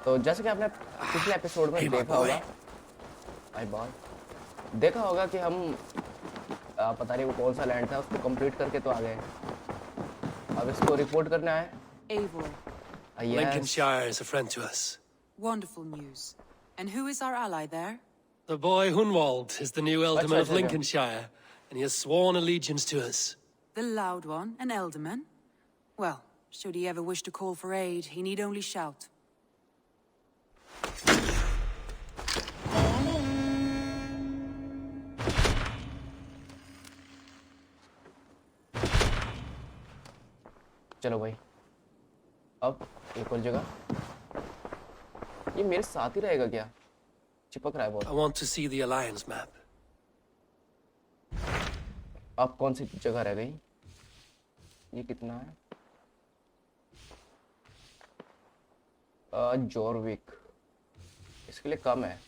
तो जैसे कि आपने पिछले एपिसोड में देखा होगा, भाई बॉय देखा होगा कि हम पता नहीं वो कौन सा लैंड था, उसको कंप्लीट करके तो आ गए। अब इसको रिपोर्ट करना है। Eivor. Yes. Lincolnshire is a friend to us. Wonderful news. And who is our ally there? The boy Hunwald is the new alderman of अच्छा। Lincolnshire, and he has sworn allegiance to us. The loud one, an alderman? Well, should he ever wish to call for aid, he need only shout. चलो भाई, अब एक और जगह। ये मेरे साथ ही रहेगा क्या? चिपक रहा है बहुत। I want to see the alliance map. अब कौन सी जगह रह गई? ये कितना है? जॉर्विक, इसके लिए कम है।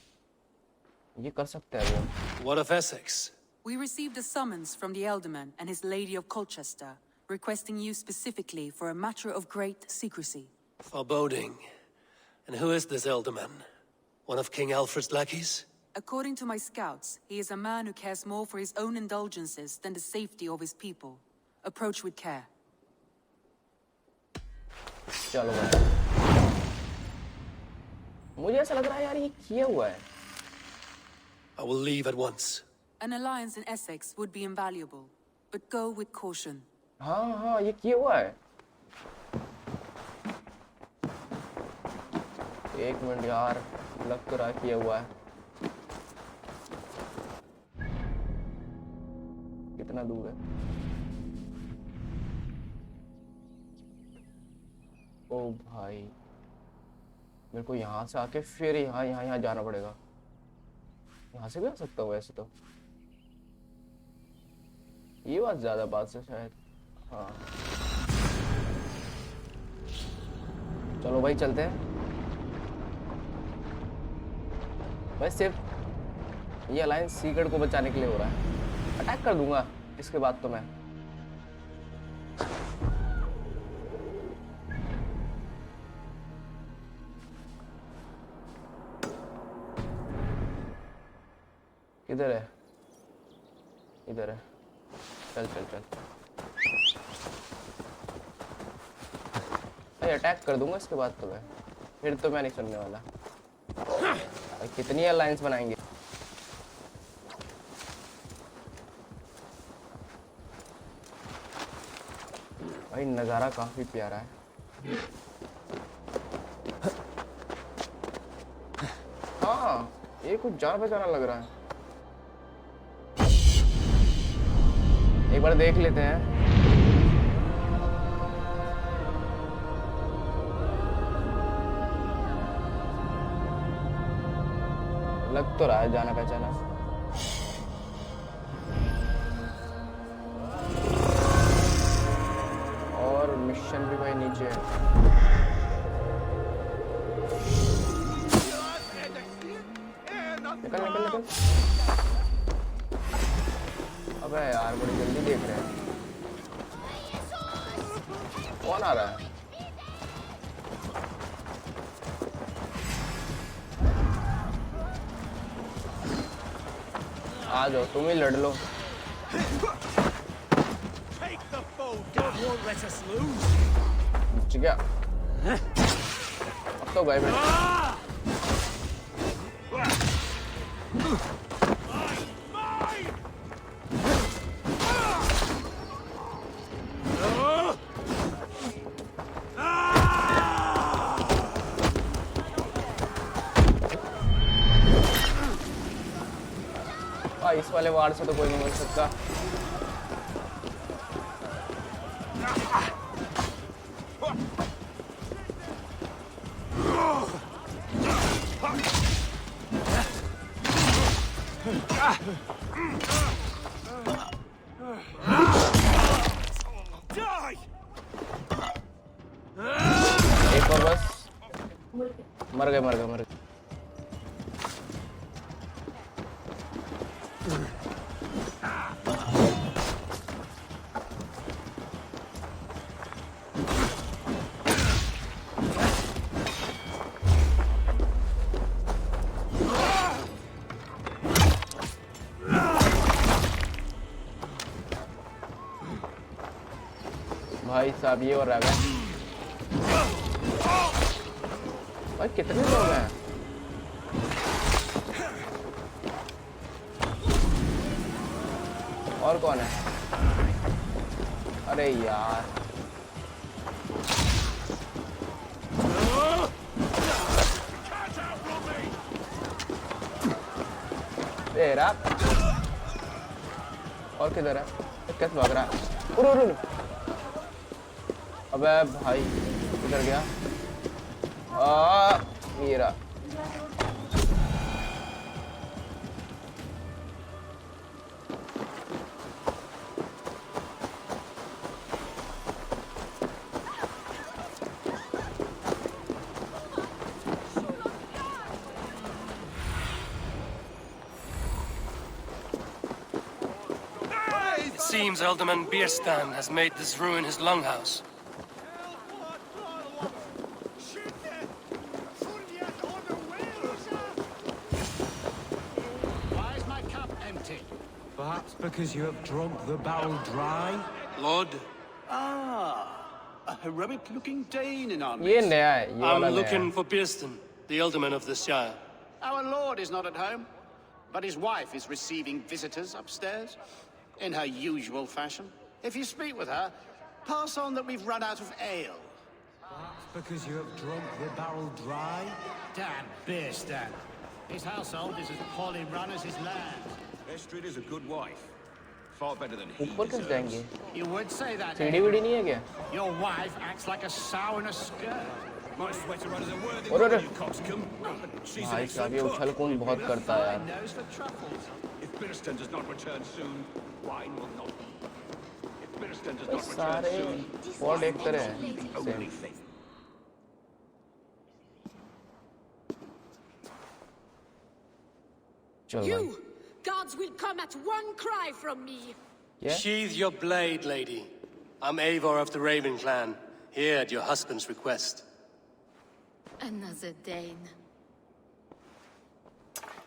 ये कर सकते हैं वो। What of Essex? We received a summons from the alderman and his lady of Colchester, requesting you specifically for a matter of great secrecy. Foreboding. And who is this alderman? One of King Alfred's lackeys? According to my scouts, he is a man who cares more for his own indulgences than the safety of his people. Approach with care. चलो भाई, मुझे ऐसा लग रहा है यार ये किया हुआ है। I will leave at once. An alliance in Essex would be invaluable, but go with caution. हाँ, ये किया हुआ है। एक मिनट यार, लग तो रहा किया हुआ है। कितना दूर है? ओ भाई, मेरे को यहाँ से आके फिर यहाँ जाना पड़ेगा। यहाँ से भी आ सकता हूँ वैसे तो। ये बात ज्यादा बात से शायद। हाँ चलो भाई चलते हैं। भाई सिर्फ ये अलायंस सीक्रेट को बचाने के लिए हो रहा है। अटैक कर दूंगा इसके बाद तो मैं। किधर है? इधर है। चल चल चल। अटैक कर दूंगा इसके बाद तो मैं। फिर तो मैं नहीं सुनने वाला। कितनी अलायंस बनाएंगे? भाई नज़ारा काफी प्यारा है। हाँ, ये कुछ जान पहचाना लग रहा है। एक बार देख लेते हैं। लग तो रहा है जाना पहचाना। और मिशन भी भाई नीचे है। निकल निकल निकल। अबे यार बड़ी जल्दी देख रहे हैं। कौन आ रहा है? आ जाओ, तुम ही लड़ लो। बच गया। अब तो गए बेटा। इस वाले वार्ड से तो कोई नहीं मिल सकता। एक और बस। मर गए मर गए मर गए। साहब ये और रह गए भाई कितने लोग हैं और कौन है अरे यार तेरा और किधर है कैसे भाग रहा है उड़ अबे भाई किधर गया मेरा It seems Alderman Bierstan has made this ruin his longhouse. Why is my cup empty? Perhaps because you have drunk the barrel dry? Lord, A heroic-looking Dane in our ये midst. नया है ये I'm वाला नया looking है for Bierstan, the Alderman of this shire. Our lord is not at home, but his wife is receiving visitors upstairs in her usual fashion. If you speak with her, pass on that we've run out of ale. Perhaps because you have drunk the barrel dry? Damn Bierstan. His household is as poorly run as his land. Estrid is a good wife. Far better than he ऊपर कैसे deserves. जाएंगे You would say that, सीढ़ी eh? वीढ़ी नहीं है क्या Your wife acts like a sow in a skirt. My sweater runners are worthy अरे, of अरे। you coxcomb. She's an भाई साहब excellent ये cook. उछल कूद बहुत करता है यार Nose for truffles. If Birston does not return soon, wine will not. If Birston does not return सारे soon, पॉट एक तरह है only सेम thing. चल भाई You! Gods will come at one cry from me! क्या Sheathe your blade, lady. I'm Eivor of the Raven clan, here at your husband's request. Another Dane.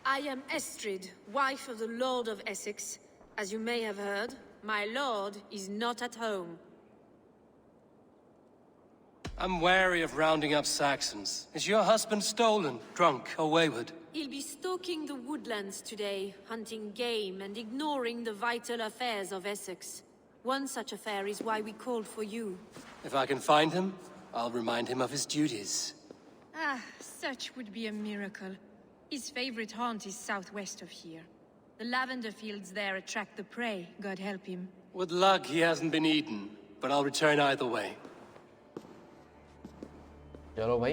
I am Estrid, wife of the Lord of Essex. As you may have heard, my lord is not at home. I'm wary of rounding up Saxons. Is your husband stolen, drunk, or wayward? He'll be stalking the woodlands today, hunting game and ignoring the vital affairs of Essex. One such affair is why we called for you. If I can find him, I'll remind him of his duties. Ah, such would be a miracle. His favorite haunt is southwest of here. The lavender fields there attract the prey, God help him. With luck, he hasn't been eaten, but I'll return either way. चलो भाई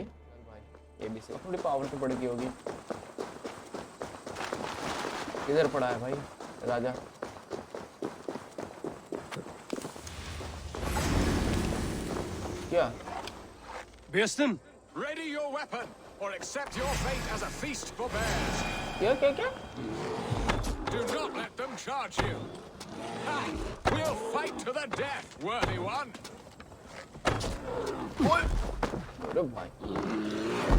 ये भी सही थोड़ी power तो बढ़ गई होगी किधर पड़ा है भाई राजा क्या Bierston? Ready your weapon, or accept your fate as a feast for bears. क्या क्या क्या Do not let them charge you. Ha! We'll fight to the death, worthy one. अरे भाई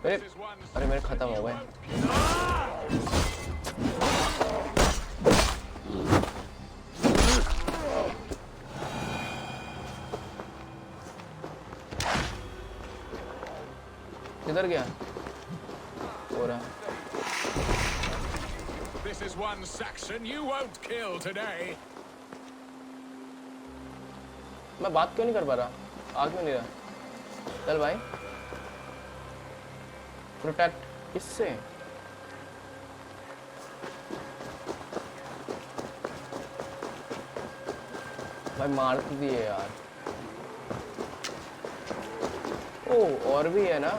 अरे अरे मेरे खत्म हो गए किधर गया हो रहा This is one Saxon you won't kill today. मैं बात क्यों नहीं कर पा रहा आ क्यों नहीं रहा चल भाई प्रोटेक्ट किससे भाई मार तो दिए यार ओ और भी है ना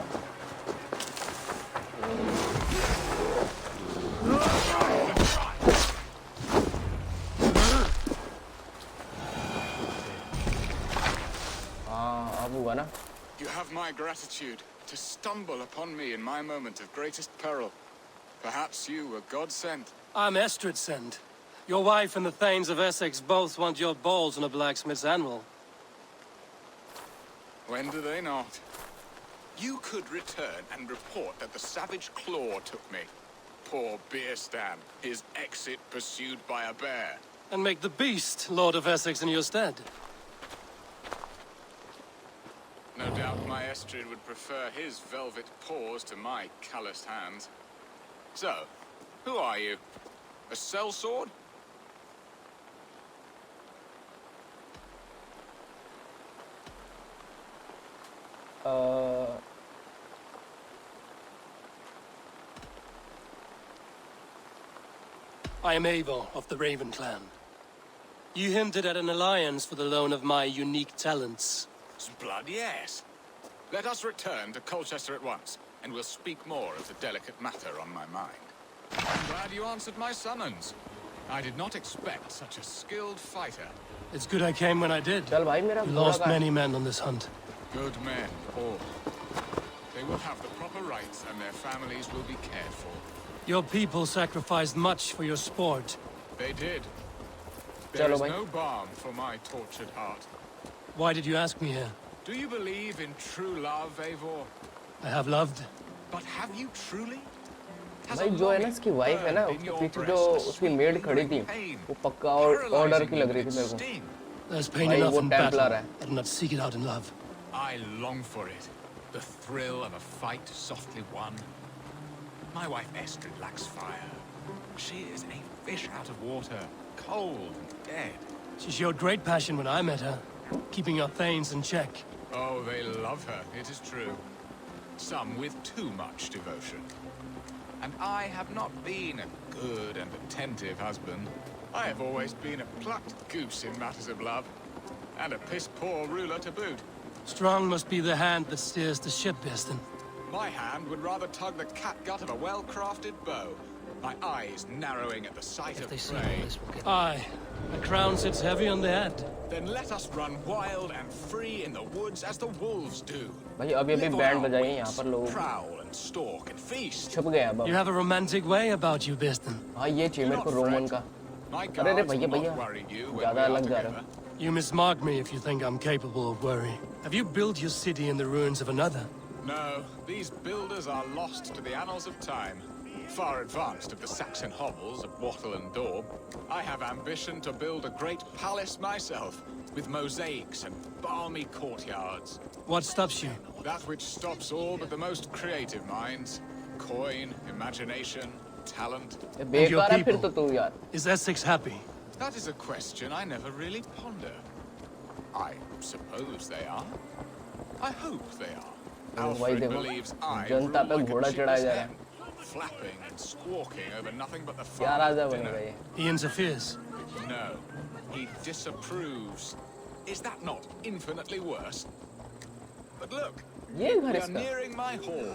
हाँ अब हुआ ना You have my gratitude to stumble upon me in my moment of greatest peril. Perhaps you were God sent. I'm Estrid sent. Your wife and the Thanes of Essex both want your balls on a blacksmith's anvil. When do they not? You could return and report that the savage claw took me. Poor Beerstan, his exit pursued by a bear. And make the beast Lord of Essex in your stead. No doubt my Estrid would prefer his velvet paws to my calloused hands. So, who are you? A sellsword? I am Eivor of the Raven clan. You hinted at an alliance for the loan of my unique talents. Blood, yes. Let us return to Colchester at once, and we'll speak more of the delicate matter on my mind. I'm glad you answered my summons. I did not expect such a skilled fighter. It's good I came when I did. चल भाई मेरा You घोड़ा lost कहाँ है? many men on this hunt. Good men, all. They will have the proper rights, and their families will be cared for. Your people sacrificed much for your sport. They did. There चलो is भाई. no balm for my tortured heart. Why did you ask me here? Do you believe in true love, Eivor? I have loved. But have you truly? Has भाई a जो है ना longing इसकी wife है ना burned in उसके your पीछे जो breast, a उसकी मेड खड़ी थी sweet pain, वो पक्का paralyzing ऑर्डर की you लग with रही थी its मेरे को. sting? There's pain भाई enough वो in टेम्पलर battle. है. I do not seek it out in love. I long for it. The thrill of a fight softly won. My wife Estrid lacks fire. She is a fish out of water, cold and dead. She showed great passion when I met her, keeping her thanes in check. Oh, they love her, it is true. Some with too much devotion. And I have not been a good and attentive husband. I have always been a plucked goose in matters of love. And a piss-poor ruler to boot. Strong must be the hand that steers the ship, Bearston. My hand would rather tug the catgut of a well-crafted bow. My eyes narrowing at the sight If of they see all prey. this, we'll get... Aye. A crown sits heavy on the head. Then let us run wild and free in the woods as the wolves do. भाई अभी Live on band our बजाइए यहाँ wings, पर लोग prowl and stalk and feast. छुप गए अब. You have a romantic way about you, Bearston. हाँ ये चाहिए Do मेरे को not रोमन fret. का. My अरे अरे guards भैया will भैया not worry you when we ज़्यादा are अलग जा रहे together. हो. You mismark me if you think I'm capable of worry. Have you built your city in the ruins of another? No, these builders are lost to the annals of time. Far advanced of the Saxon hovels of Wattle and Daub, I have ambition to build a great palace myself, with mosaics and balmy courtyards. What stops you? That which stops all but the most creative minds. Coin, imagination, talent. ये And your बेकार है फिर तो people? तू यार. Is Essex happy? That is a question I never really ponder. I suppose they are. I hope they are. भाई Alfred देखो believes I Janata rule पे like a घोड़ा चढ़ाया cheaper's जा रहा hen, flapping and squawking over nothing but the है. क्या farmer's राजा dinner. बनेगा ये? He interferes. No, he disapproves. Is that not infinitely worse? But look, ये घर we are इसका. nearing my hall.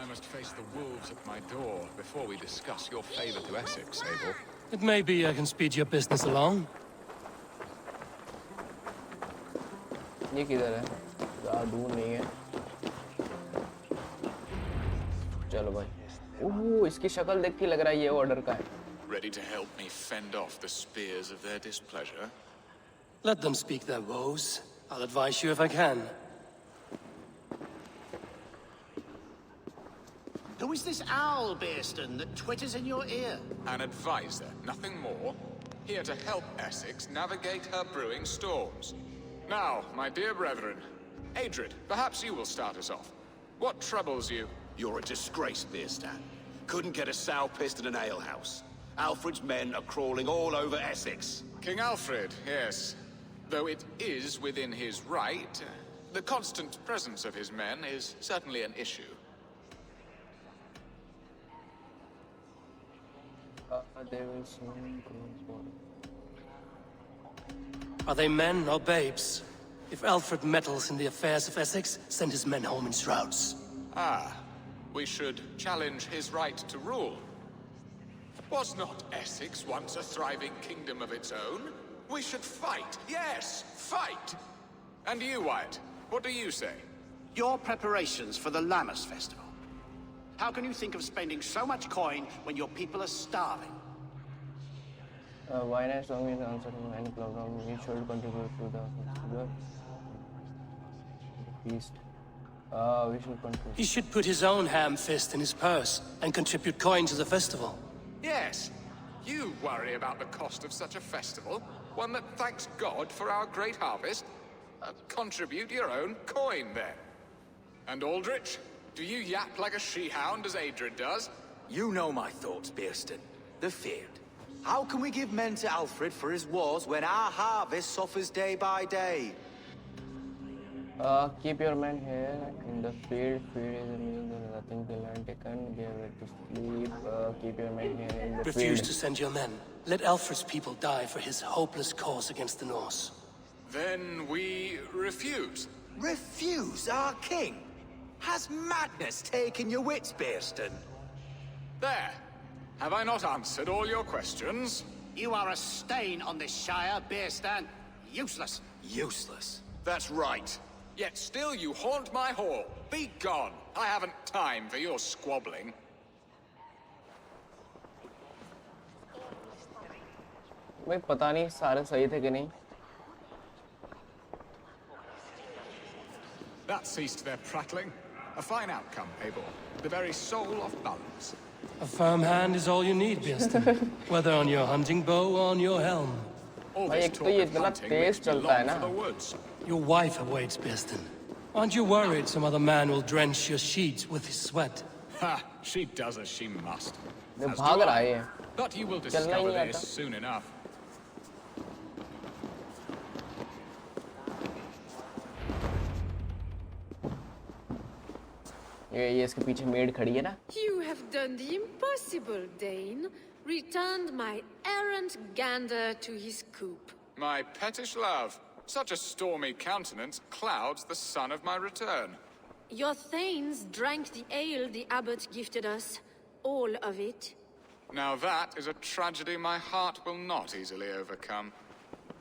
I must face the wolves at my door before we discuss your favor to Essex, Abel. It may be I can speed your business along. ये किधर है? ज़्यादा दूर नहीं है. चलो भाई. ओह इसकी शक्ल देख के लग रहा है ये ऑर्डर का है. Ready to help me fend off the spears of their displeasure? Let them speak their woes. I'll advise you if I can. Who is this owl, Bearston, that twitters in your ear? An advisor, nothing more. Here to help Essex navigate her brewing storms. Now, my dear brethren, Adrid, perhaps you will start us off. What troubles you? You're a disgrace, Beerstan. Couldn't get a sow pissed in an alehouse. Alfred's men are crawling all over Essex. King Alfred, yes. Though it is within his right, the constant presence of his men is certainly an issue. Are they men or babes? If Alfred meddles in the affairs of Essex, send his men home in shrouds. Ah, we should challenge his right to rule. Was not Essex once a thriving kingdom of its own? We should fight, yes, fight! And you, Wyatt, what do you say? Your preparations for the Lammas festival. How can you think of spending so much coin when your people are starving? Why not song is answered in any program? We should contribute to the feast. We should contribute. He should put his own ham fist in his purse and contribute coin to the festival. Yes. You worry about the cost of such a festival, one that thanks God for our great harvest? Contribute your own coin, then. And Aldrich, do you yap like a she-hound as Adrid does? You know my thoughts, Bearston. The field. How can we give men to Alfred for his wars when our harvest suffers day by day? Keep your men here in the field. Field is a meal. There is nothing to land taken. Give it to sleep. Keep your men here in the Refuse field. to send your men. Let Alfred's people die for his hopeless cause against the Norse. Then we refuse. Refuse our king? Has madness taken your wits, Bearston? There. Have I not answered all your questions? You are a stain on this Shire, Beerstan. Useless. Useless. That's right. Yet still you haunt my hall. Be gone. I haven't time for your squabbling. भाई पता नहीं सारे सही थे कि नहीं. That ceased their prattling. A fine outcome, Abel. The very soul of balance. A firm hand is all you need, Bearston. Whether on your hunting bow or on your helm. All भाई this एक तो talk ये of इतना hunting तेज makes me चलता है long ना. for the woods. Your wife awaits, Bearston. Aren't you worried some other man will drench your sheets with his sweat? Ha! She does as she must. ये As भाग do रहा I. है ये. But you will चलना ही discover नहीं this आता. soon enough. ये इसके पीछे मेड खड़ी है ना. You have done the impossible, Dane. Returned my errant gander to his coop. My pettish love. Such a stormy countenance clouds the sun of my return. Your thanes drank the ale the abbot gifted us. All of it. Now that is a tragedy my heart will not easily overcome.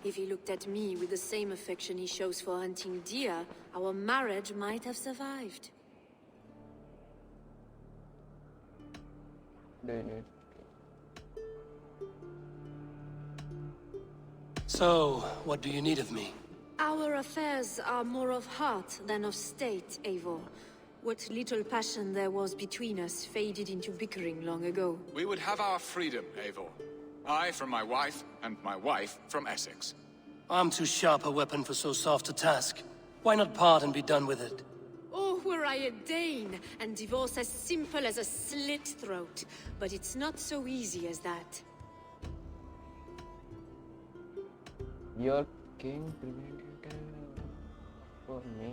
If he looked at me with the same affection he shows for hunting deer, our marriage might have survived. So, what do you need of me? Our affairs are more of heart than of state, Eivor. What little passion there was between us faded into bickering long ago. We would have our freedom, Eivor. I from my wife, and my wife from Essex. I'm too sharp a weapon for so soft a task. Why not part and be done with it? Oh, were I a Dane, and divorce as simple as a slit throat. But it's not so easy as that. Your king prevented for me.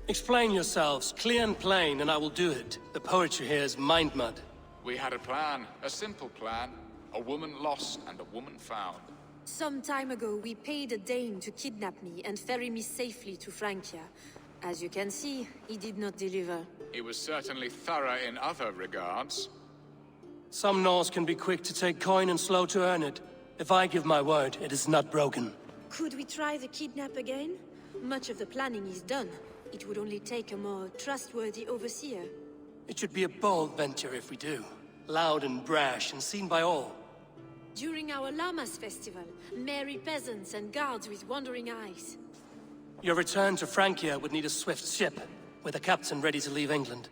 Explain yourselves, clear and plain, and I will do it. The poetry here is mind mud. We had a plan, a simple plan. A woman lost and a woman found. Some time ago, we paid a Dane to kidnap me and ferry me safely to Francia. As you can see, he did not deliver. He was certainly thorough in other regards. Some Norse can be quick to take coin and slow to earn it. If I give my word, it is not broken. Could we try the kidnap again? Much of the planning is done. It would only take a more trustworthy overseer. It should be a bold venture if we do. Loud and brash and seen by all. During our Llamas festival, merry peasants and guards with wandering eyes. Your return to Francia would need a swift ship, with a captain ready to leave England.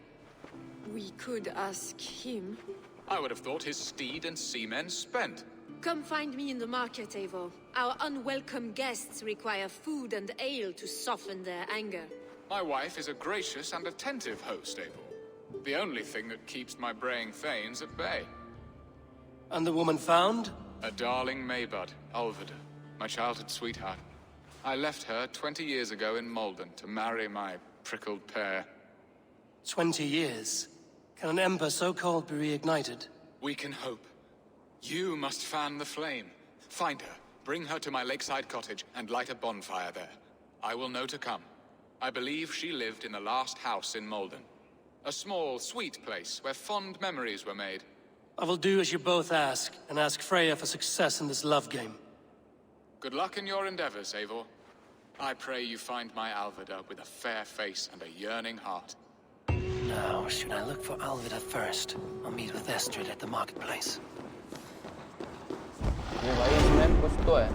We could ask him. I would have thought his steed and seamen spent. Come find me in the market, Eivor. Our unwelcome guests require food and ale to soften their anger. My wife is a gracious and attentive host, Abel. The only thing that keeps my braying thanes at bay. And the woman found? A darling Maybud, Ulvida, my childhood sweetheart. I left her 20 years ago in Malden to marry my prickled pear. 20 years? Can an ember so cold be reignited? We can hope. You must fan the flame. Find her, bring her to my lakeside cottage, and light a bonfire there. I will know to come. I believe she lived in the last house in Malden. A small, sweet place where fond memories were made. I will do as you both ask, and ask Freya for success in this love game. Good luck in your endeavors, Eivor. I pray you find my Alvida with a fair face and a yearning heart. Now, should I look for Alvida first, or meet with Estrid at the marketplace? ये भाई इसमें कुछ तो है।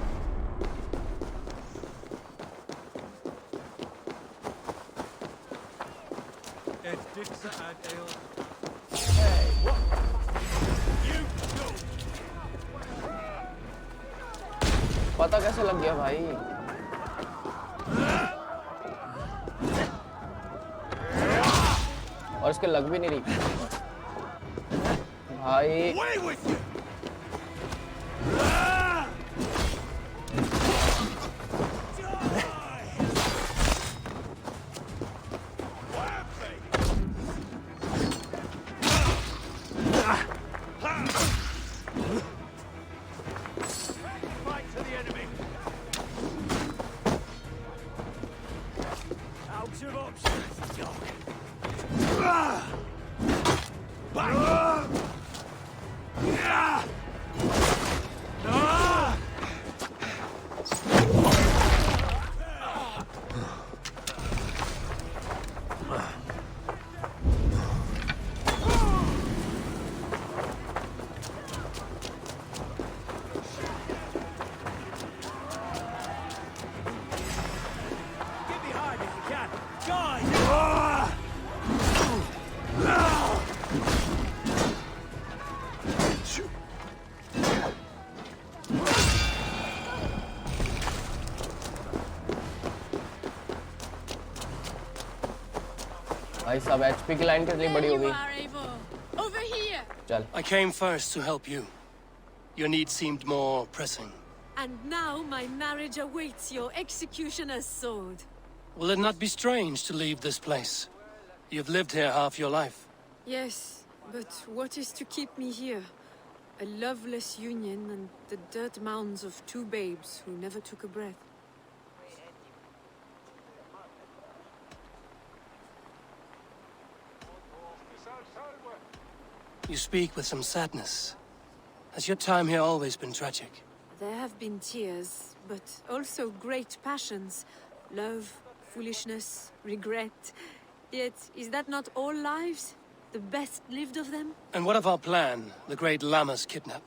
पता कैसे लग गया भाई? और इसके लग भी नहीं रही भाई। भाई सब एचपी की लाइन कितनी बड़ी हो गई। चल। I came first to help you. Your need seemed more pressing. And now my marriage awaits your executioner's sword. Will it not be strange to leave this place? You've lived here half your life. Yes, but what is to keep me here? A loveless union and the dirt mounds of two babes who never took a breath. You speak with some sadness. Has your time here always been tragic? There have been tears, but also great passions. Love, foolishness, regret. Yet, is that not all lives? The best lived of them? And what of our plan, the great Lamma's kidnap?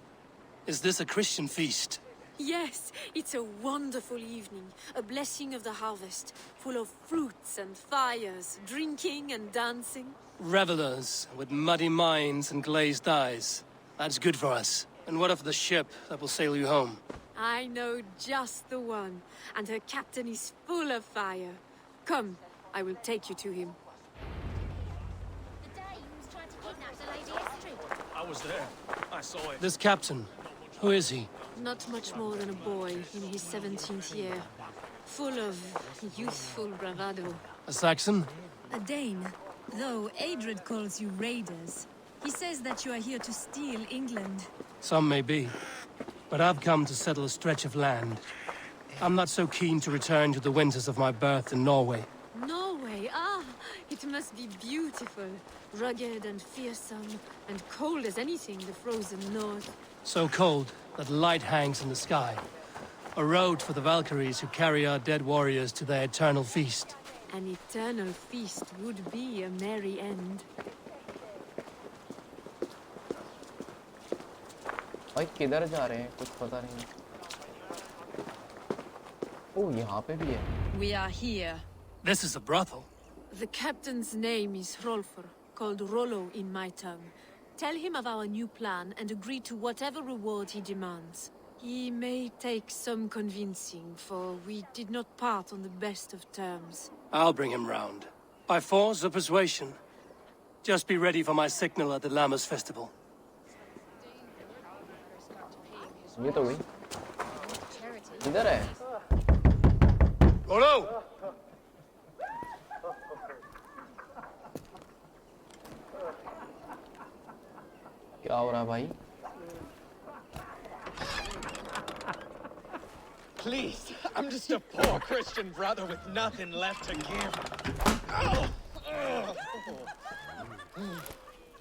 Is this a Christian feast? Yes, it's a wonderful evening. A blessing of the harvest, full of fruits and fires, drinking and dancing. Revelers with muddy minds and glazed eyes. That's good for us. And what of the ship that will sail you home? I know just the one, and her captain is full of fire. Come, I will take you to him. I was there. I saw it. This captain, who is he? Not much more than a boy in his 17th year. Full of youthful bravado. A Saxon? A Dane. Though Adred calls you raiders. He says that you are here to steal England. Some may be. But I've come to settle a stretch of land. I'm not so keen to return to the winters of my birth in Norway. Norway? Ah, it must be beautiful. Rugged and fearsome, and cold as anything the frozen north. So cold that light hangs in the sky. A road for the Valkyries who carry our dead warriors to their eternal feast. An eternal feast would be a merry end. भाई किधर जा रहे हैं कुछ पता नहीं। ओह यहाँ पे भी है। We are here. This is a brothel. The captain's name is Rolfr, called Rollo in my tongue. Tell him of our new plan and agree to whatever reward he demands. He may take some convincing, for we did not part on the best of terms. I'll bring him round. By force or persuasion. Just be ready for my signal at the Lammas festival. ये तो गई। इधर है। Rollo! क्या हो रहा है भाई? Please, I'm just a poor Christian brother with nothing left to give.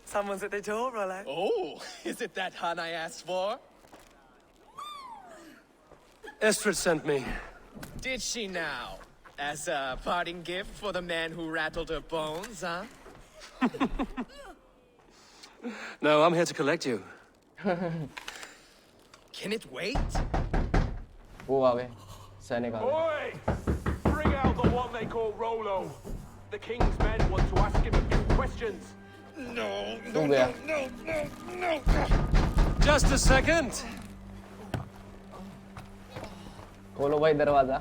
Someone's at the door, Rollo. Oh, is it that hun I asked for? Estrid sent me. Did she now? As a parting gift for the man who rattled her bones, huh? No, I'm here to collect you. Can it wait? वो आ गए सैनिक आ गए। Oi! Bring out the one they call Rolo. The king's men want to ask him a few questions. तू गया। Just a second. खोलो भाई दरवाजा।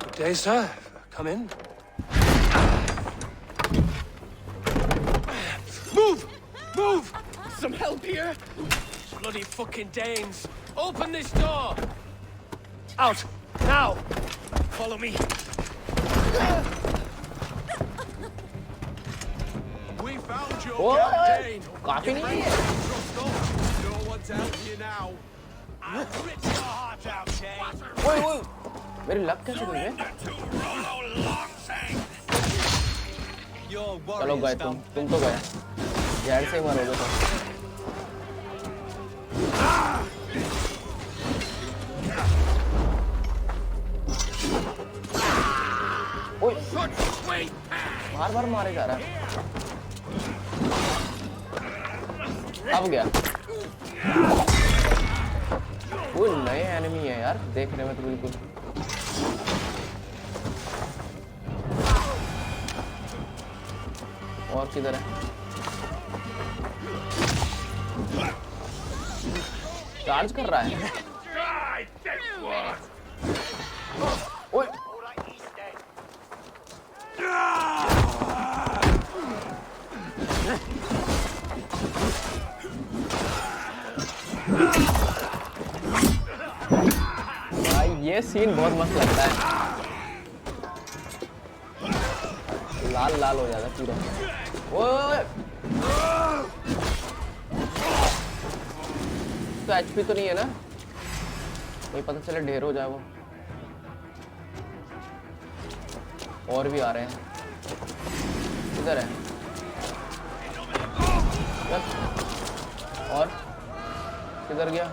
Good day, sir. Come in. Move! Move! Some help here? Bloody fucking Danes! Open this door! Out! Now! Follow me. We found your What? captain. काफी नहीं है। No one's out here now. I'll rip your heart out, Dane. ओए ओए मेरी luck कैसे गई है? चलो गए तुम तो गए। जहर से ही मरोगे तुम। ओए बार मारे जा रहा है। अब गया। वो नए एनिमी है यार देखने में तो बिल्कुल। और किधर है? चार्ज कर रहा है। ओए भाई ये सीन बहुत मस्त लगता है। लाल लाल हो जाता है पूरा। ओए तो एचपी तो नहीं है ना? नहीं पता चले ढेर हो जाए वो। और भी आ रहे हैं। किधर है? और किधर गया?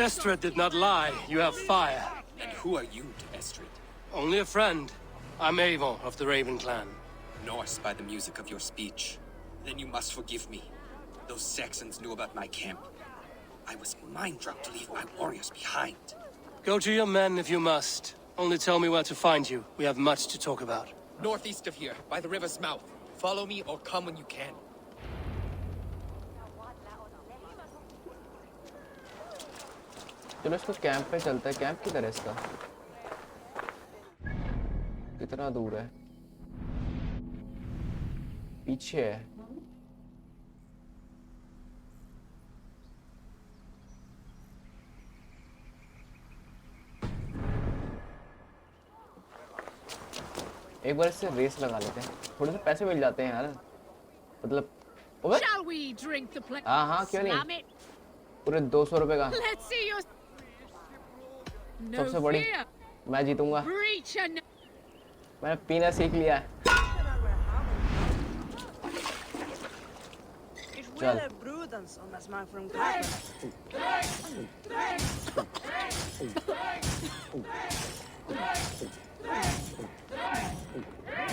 Estrid did not lie. You have fire. And who are you to Estrid? Only a friend. I'm Avon of the Raven clan. Norse by the music of your speech. Then you must forgive me. Those Saxons knew about my camp. I was mind-drugged to leave my warriors behind. Go to your men if you must. Only tell me where to find you. We have much to talk about. Northeast of here, by the river's mouth. Follow me or come when you can. चलो इसको camp पे चलते हैं। Camp किधर है इसका? कितना दूर है? पीछे है। एक बार इससे रेस लगा लेते हैं। थोड़े से पैसे मिल जाते हैं यार। मतलब हाँ क्यों नहीं? पूरे 200 रुपए का। सबसे बड़ी मैं जीतूंगा। मैंने पीना सीख लिया है। चल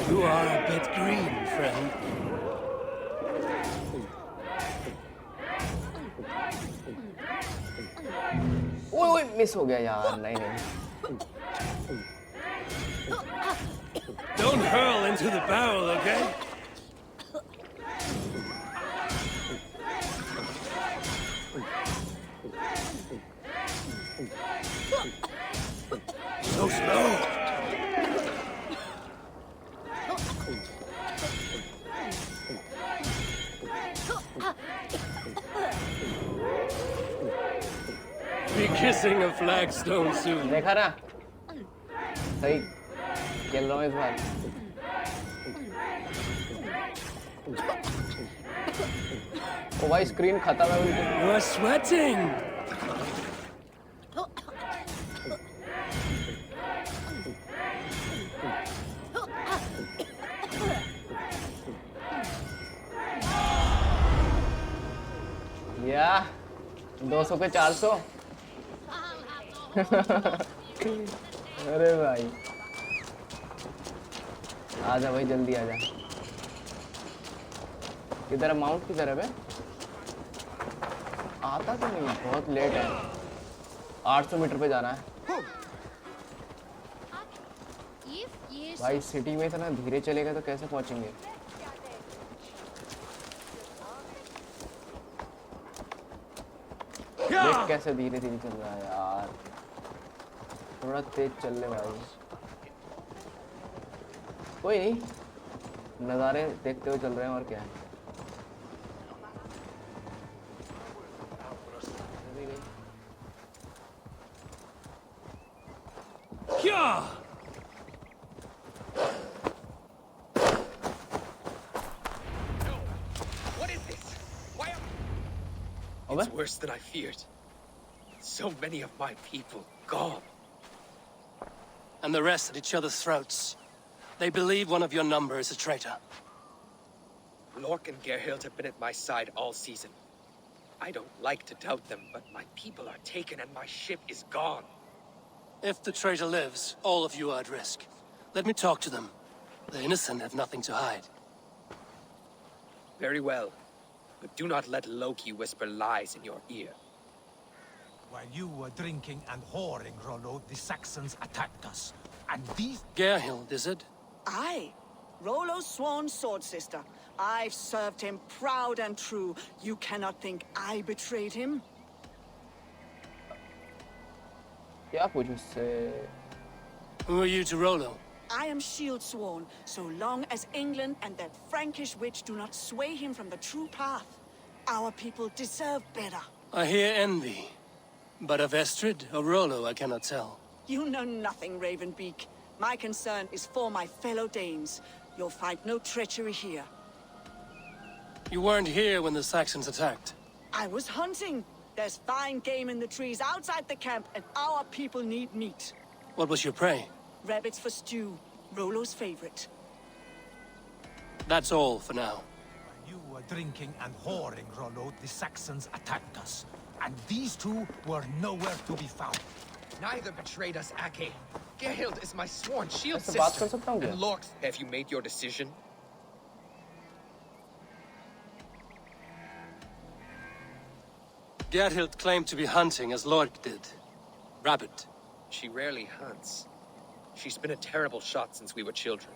You are a bit green, friend. ओए मिस हो गया यार। नहीं Don't hurl into the barrel, okay? So slow. Be kissing a flagstone soon. देखा ना? सही खेल रहा हूँ इस बार। ओ भाई स्क्रीन खत्म है बिल्कुल। You are sweating. या 200 पे 400। अरे भाई आजा भाई जल्दी आजा। किधर है माउंट, किधर है बे? आता तो नहीं, बहुत लेट है। 800 मीटर पे जाना है भाई। सिटी में इतना धीरे चलेगा तो कैसे पहुंचेंगे? देख कैसे धीरे धीरे चल रहा है यार, थोड़ा तेज चल ले भाई। कोई नहीं, नज़ारे देखते हुए चल रहे हैं और क्या है। It's worse than I feared. So many of my people gone. And the rest at each other's throats. They believe one of your number is a traitor. Lork and Gerhild have been at my side all season. I don't like to doubt them, but my people are taken and my ship is gone. If the traitor lives, all of you are at risk. Let me talk to them. The innocent have nothing to hide. Very well. But do not let Loki whisper lies in your ear. While you were drinking and whoring, Rollo, the Saxons attacked us. And these... Gerhild, is it? Aye. Rollo's sworn sword sister. I've served him proud and true. You cannot think I betrayed him? क्या पूछूं उससे? Who are you to Rollo? I am shield sworn, so long as England and that Frankish witch do not sway him from the true path. Our people deserve better. I hear envy. But of Estrid or Rollo, I cannot tell. You know nothing, Ravenbeak. My concern is for my fellow Danes. You'll find no treachery here. You weren't here when the Saxons attacked. I was hunting. There's fine game in the trees outside the camp, and our people need meat. What was your prey? Rabbits for stew, Rollo's favorite. That's all for now. While you were drinking and whoring, Rollo, the Saxons attacked us. And these two were nowhere to be found. Neither betrayed us, Ake. Gerhild is my sworn shield ऐसे बात कर sister. सकता हूँ क्या? And Lorx, have you made your decision? Gerhild claimed to be hunting as Lork did. Rabbit. She rarely hunts. She's been a terrible shot since we were children.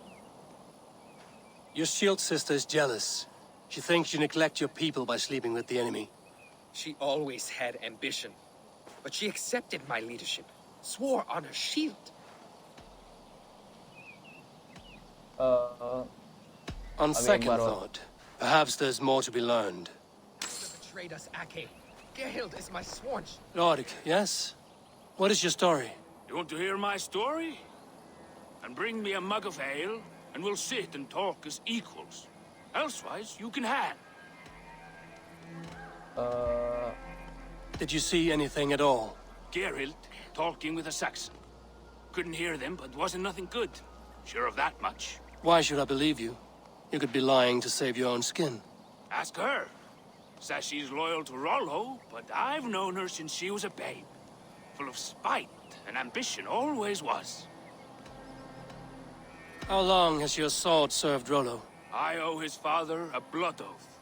Your shield sister is jealous. She thinks you neglect your people by sleeping with the enemy. She always had ambition. But she accepted my leadership. Swore on her shield. On second thought, perhaps there's more to be learned. Betrayed us, Ake. Gerhild is my sworn... Lork, yes? What is your story? You want to hear my story? And bring me a mug of ale, and we'll sit and talk as equals. Elsewise, you can hang. Did you see anything at all? Gerhild talking with a Saxon. Couldn't hear them, but wasn't nothing good. Sure of that much. Why should I believe you? You could be lying to save your own skin. Ask her. Says she's loyal to Rollo, but I've known her since she was a babe. Full of spite and ambition, always was. How long has your sword served Rollo? I owe his father a blood oath.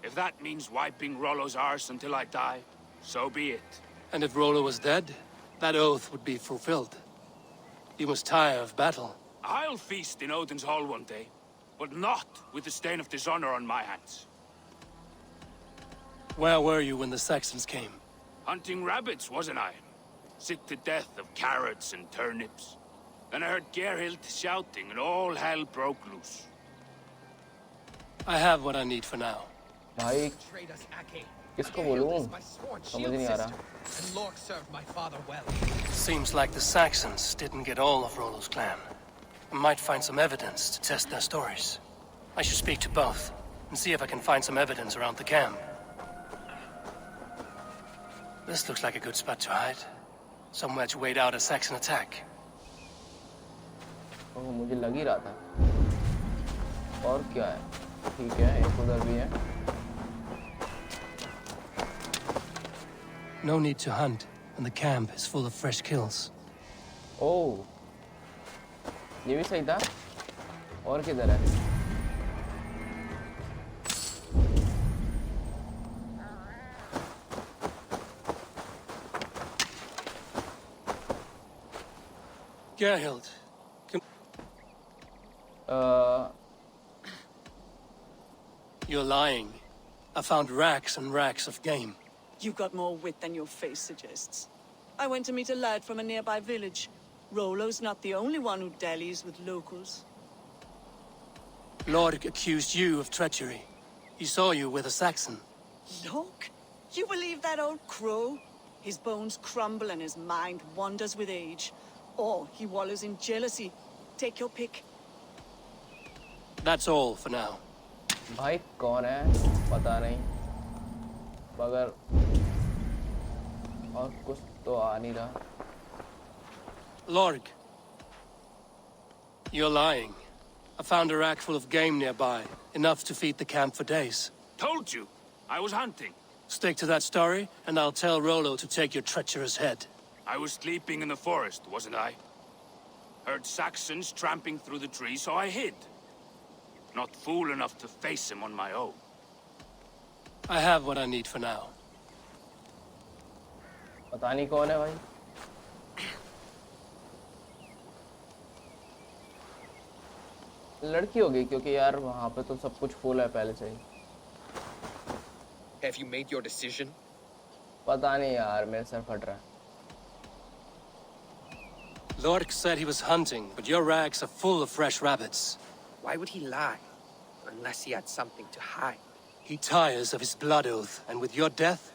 If that means wiping Rollo's arse until I die, so be it. And if Rollo was dead, that oath would be fulfilled. You must tire of battle. I'll feast in Odin's hall one day, but not with the stain of dishonor on my hands. Where were you when the Saxons came? Hunting rabbits, wasn't I? Sick to death of carrots and turnips. Then I heard Gerhild shouting and all hell broke loose. I have what I need for now. भाई किसको बोलूं? समझ नहीं आ रहा. And Lork served my father well. Seems like the Saxons didn't get all of Rollo's clan. I might find some evidence to test their stories. I should speak to both and see if I can find some evidence around the camp. This looks like a good spot to hide. Somewhere to wait out a Saxon attack. ओह मुझे लग ही रहा था. और क्या है? ठीक है, एक उधर भी है. No need to hunt when the camp is full of fresh kills. ओह, ये भी सही था. और किधर है? Gerhild. You're lying. I found racks and racks of game. You've got more wit than your face suggests. I went to meet a lad from a nearby village. Rollo's not the only one who dallies with locals. Lord accused you of treachery. He saw you with a Saxon. Look, you believe that old crow? His bones crumble and his mind wanders with age. Or he wallows in jealousy. Take your pick. That's all for now. भाई कौन है पता नहीं मगर और कुछ तो आ नहीं रहा. Lorg, you're lying. I found a rack full of game nearby, enough to feed the camp for days. Told you. I was hunting. Stick to that story, and I'll tell Rollo to take your treacherous head. I was sleeping in the forest, wasn't I? Heard Saxons tramping through the trees, so I hid. Not fool enough to face him on my own. I have what I need for now. पता नहीं कौन है भाई. लड़की होगी क्योंकि यार वहाँ पे तो सब कुछ फुल है पहले से ही. Have you made your decision? पता नहीं यार मेरे सर फट रहा है. Lork said he was hunting, but your rags are full of fresh rabbits. Why would he lie? Unless he had something to hide. He tires of his blood oath, and with your death,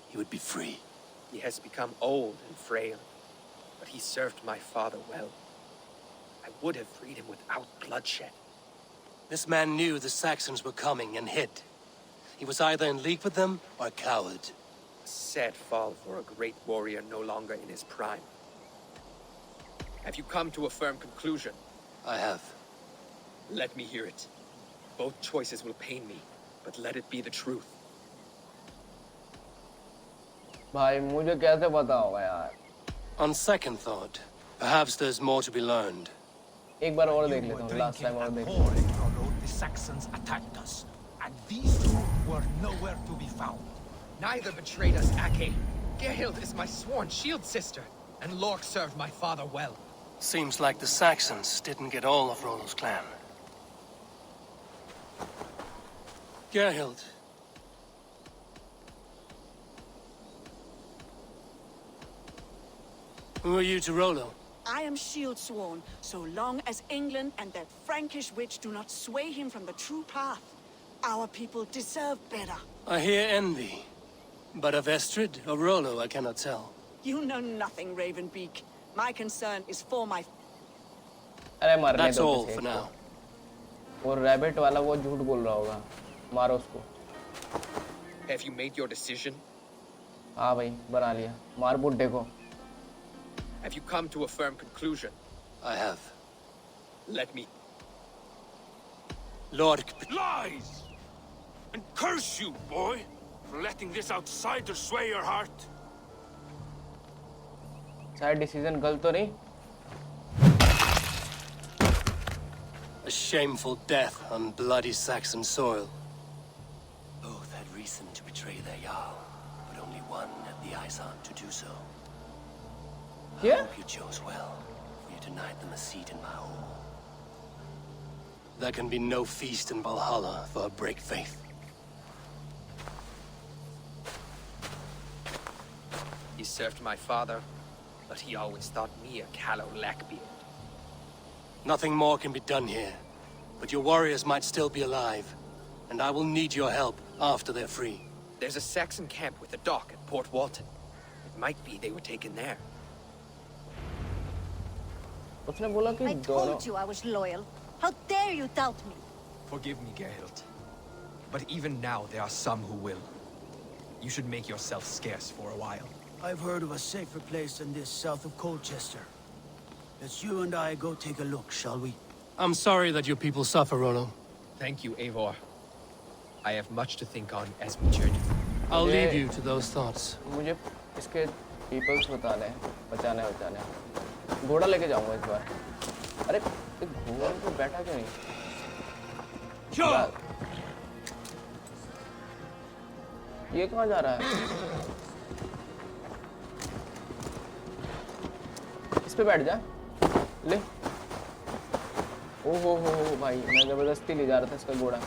he would be free. He has become old and frail, but he served my father well. I would have freed him without bloodshed. This man knew the Saxons were coming and hid. He was either in league with them or a coward. A sad fall for a great warrior no longer in his prime. Have you come to a firm conclusion? I have. Let me hear it. Both choices will pain me, but let it be the truth. भाई मुझे कैसे पता होगा यार. On second thought, perhaps there's more to be learned. एक बार और देख लेता हूँ. Last time और देख. The Saxons attacked us, and these two were nowhere to be found. Neither betrayed us, Ake. Gerhild is my sworn shield sister, and Lork served my father well. Seems like the Saxons didn't get all of Rollo's clan. Gerhild. Who are you to Rollo? I am shield sworn, so long as England and that Frankish witch do not sway him from the true path. Our people deserve better. I hear envy. But of Estrid or Rollo, I cannot tell. You know nothing, Ravenbeak. My concern is for my... अरे मरने That's दो all किसी for को. now. वो rabbit वाला वो झूठ बोल रहा होगा. मारो उसको. Have you made your decision? हाँ भाई बना लिया. मार बुड्ढे को. Have you come to a firm conclusion? I have. Let me... Lord... Lies! And curse you, boy, for letting this outsider sway your heart. शायद डिसीजन गलत तो नहीं. A shameful death on bloody Saxon soil. Both had reason to betray their Jarl, but only one had the Eisen to do so. I hope you chose well, for you denied them a seat in my hall. There can be no feast in Valhalla for a break faith. He served my father, but he always thought me a callow lackbeard. Nothing more can be done here, but your warriors might still be alive, and I will need your help after they're free. There's a Saxon camp with a dock at Port Walton. It might be they were taken there. उसने बोला कि I told you I was loyal. How dare you doubt me? Forgive me, Gerhild. But even now, there are some who will. You should make yourself scarce for a while. I've heard of a safer place than this south of Colchester. Let's you and I go take a look, shall we? I'm sorry that your people suffer, Rollo. Thank you, Eivor. I have much to think on as we journey. I'll leave you to those thoughts. मुझे इसके peoples बताने बचाने. घोड़ा लेके जाऊंगा इस बार. अरे घोड़े पे बैठा क्यों नहीं? ये कहाँ जा रहा है? इस पे बैठ जा. ले। ओहो हो भाई, मैं जबरदस्ती ले जा रहा था इसका घोड़ा।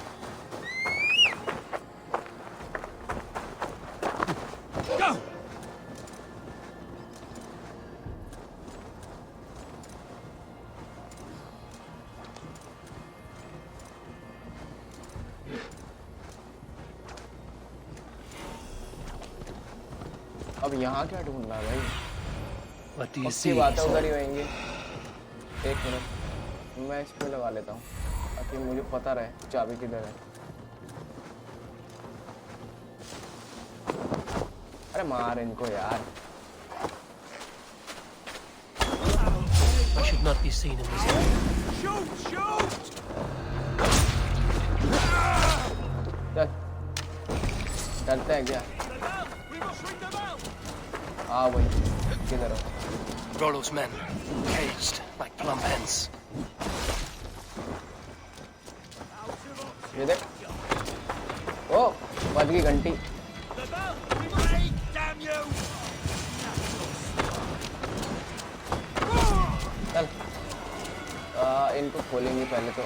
अब यहाँ क्या ढूंढना है भाई? पक्की बात है उधर ही रहेंगे। एक मिनट, मैं इस पे लगा लेता हूँ ताकि मुझे पता रहे चाबी किधर है। अरे मार इनको यार। I should not be seen in this area. चल चलते हैं क्या? हाँ वही, किधर हो? Rollo's men, caged like plump hens. ये देख, ओ बज गई घंटी। चल इनको खोलेंगे पहले तो।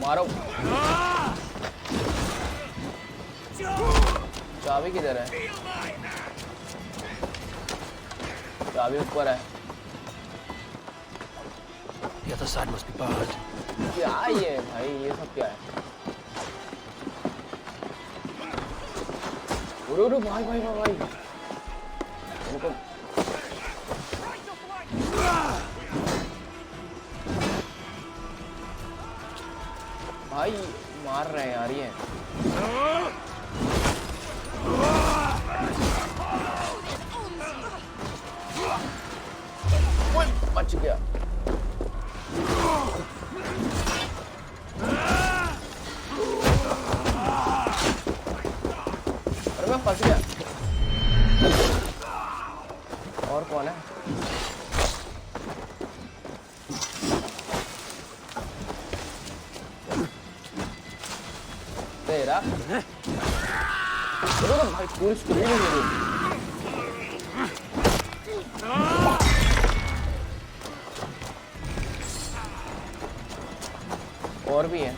मारो। चाबी किधर है? चाबी ऊपर है। The other side must be barred. क्या ये भाई, ये सब क्या है? उड़ो भाई भाई भाई भाई इनको भाई मार रहे हैं यार ये। बच गया। अरे मैं फंस गया। और कौन है? तेरा भाई पूरी स्टोरी नहीं मिली। और भी है।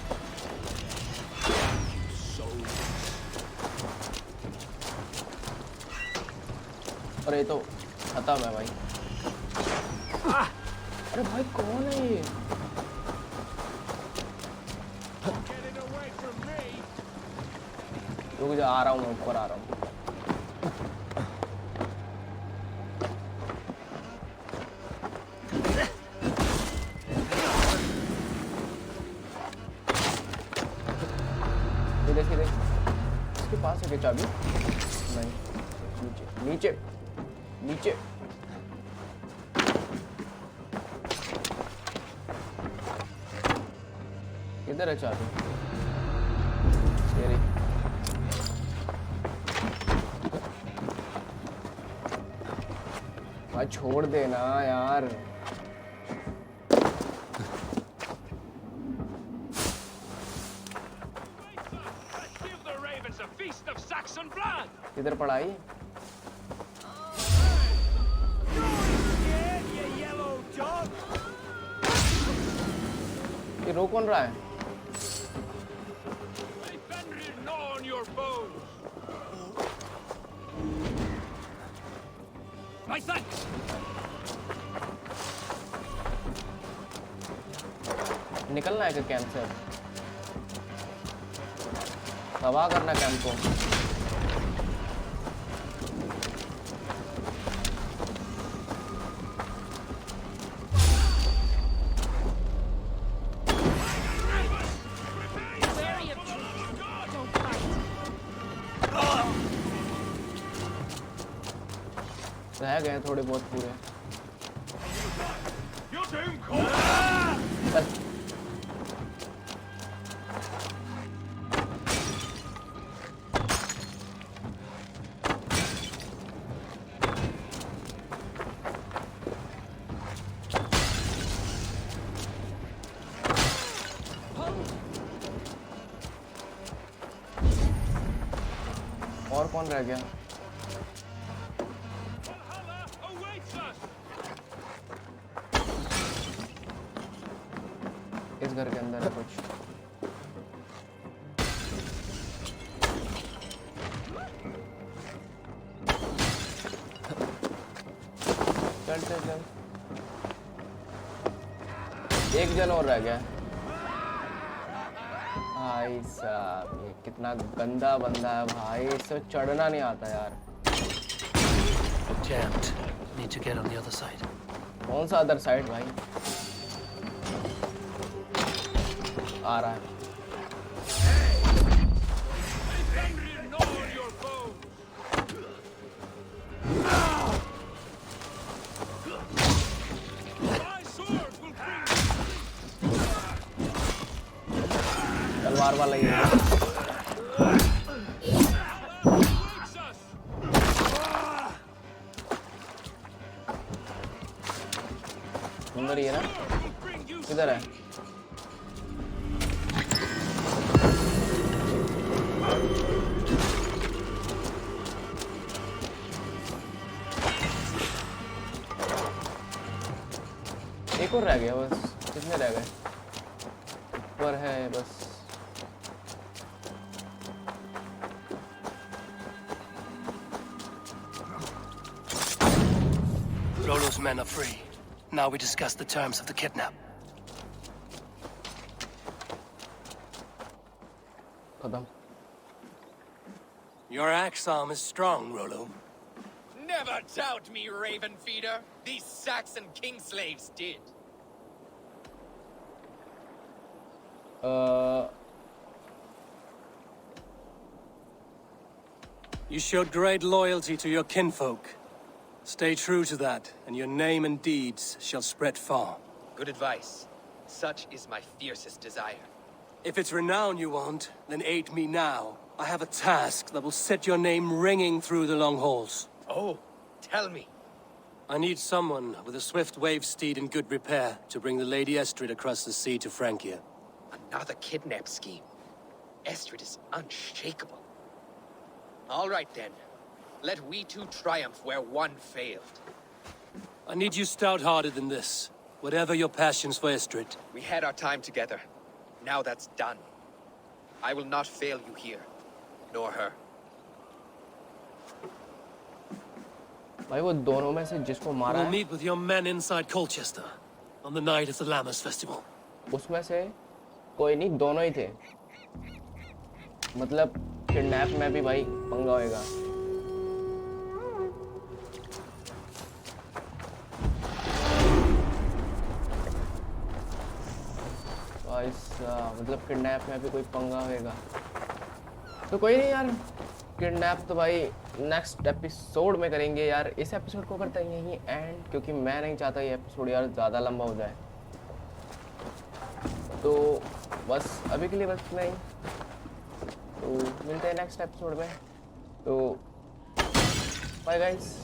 अरे ये तो खत्म है भाई। अरे भाई कौन है ये? रुक जा, आ रहा हूँ मैं, ऊपर आ रहा हूँ। देखिए इसके पास है क्या चाबी? नहीं, नीचे नीचे नीचे। किधर है चाबी? तेरी भाई छोड़ देना यार। किधर पड़ा है? ये रो कौन रहा है? निकलना है क्या कैंप से? तबाह करना कैंप को। रह गए थोड़े बहुत पूरे। और कौन रह गया? इस घर के अंदर है कुछ। चल चल चल, एक जन और रह गया। भाई साहब ये कितना गंदा बंदा है भाई, इससे चढ़ना नहीं आता यार। Jammed. Need to get on the other side. कौन सा अदर साइड भाई? आ रहा है। तलवार वाला ही है। अंदर ही है ना? किधर है? एक और रह गया बस। कितने रह गए? ऊपर है बस। Rollo's men are free. Now we discuss the terms of the kidnap. खत्म। Your axe arm is strong, Rollo. Never doubt me, Raven Feeder. These Saxon king slaves did. You showed great loyalty to your kinfolk. Stay true to that, and your name and deeds shall spread far. Good advice. Such is my fiercest desire. If it's renown you want, then aid me now. I have a task that will set your name ringing through the long halls. Oh, tell me. I need someone with a swift wave steed in good repair to bring the Lady Estrid across the sea to Francia. Another kidnap scheme. Estrid is unshakable. All right then. Let we two triumph where one failed. I need you stout-hearted in this, whatever your passions for Estrid. We had our time together. Now that's done. I will not fail you here, nor her. भाई वो दोनों में से जिसको मारा We'll है, meet with your men inside Colchester on the night of the Lammas festival. उसमें से कोई नहीं, दोनों ही थे। मतलब किडनैप में भी भाई पंगा होएगा। मतलब किडनैप में भी कोई पंगा होएगा। तो कोई नहीं यार, किडनैप तो भाई नेक्स्ट एपिसोड में करेंगे यार। इस एपिसोड को करते हैं यहीं एंड, क्योंकि मैं नहीं चाहता ये एपिसोड यार ज़्यादा लंबा हो जाए। तो बस अभी के लिए बस इतना ही। तो मिलते हैं नेक्स्ट एपिसोड में। तो बाय गाइस।